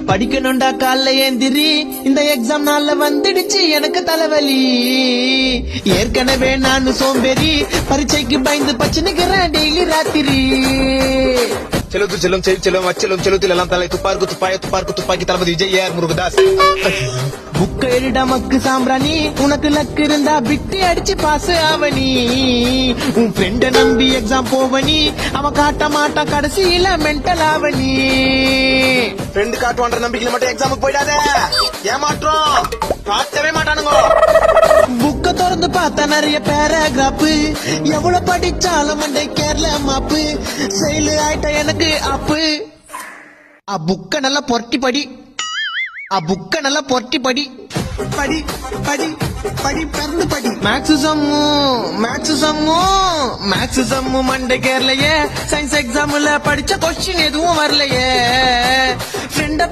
படிக்கணும்டா காலைல ஏந்திரி, இந்த எக்ஸாம் நாள்ல வந்துடுச்சு எனக்கு தலைவலி. ஏற்கனவே நான் சோம்பேறி, பரீட்சைக்கு பயந்து பச்சுனுக்கிறேன் டெய்லி ராத்திரி. செலுத்து செல்லும் செல்லும் அச்சலும் செலுத்தில் எல்லாம் தலை துப்பாருக்கு துப்பாக்கி தளபதி விஜய் ஏஆர் முருகதாஸ். புக்க எழுட மக்கு சாம்பிராணி, உனக்கு லக்கு இருந்தா பிட்டி அடிச்சு பாஸ் ஆவணி. உன் ஃப்ரெண்ட நம்பி எக்ஸாம் போவனி, அவன் காட்ட மாட்டான் கடைசியில மென்டல் ஆவணி. ஃப்ரெண்டு காட்டுவான்ற நம்பிக்கையில மட்டும் எக்ஸாமுக்கு போயிடாத, ஏமாற்றம் காட்டவே மாட்டானுங்க. புக்க திறந்து பார்த்தா நிறைய பேராகிராஃப், எவ்வளவு படிச்சாலும் மண்டை கேரள மாப்பு. செயலு ஆயிட்ட எனக்கு அப்பு. புக்க நல்லா பொரட்டி படி, புக்க நல்லா பொரட்டி படி படி படி படி பிறந்து படி. மேக்ஸ் சம்மு மண்டை கேரளையே. சயின்ஸ் எக்ஸாம்ல படிச்ச கொஸ்டின் எதுவும் வரலையே. ஃப்ரெண்ட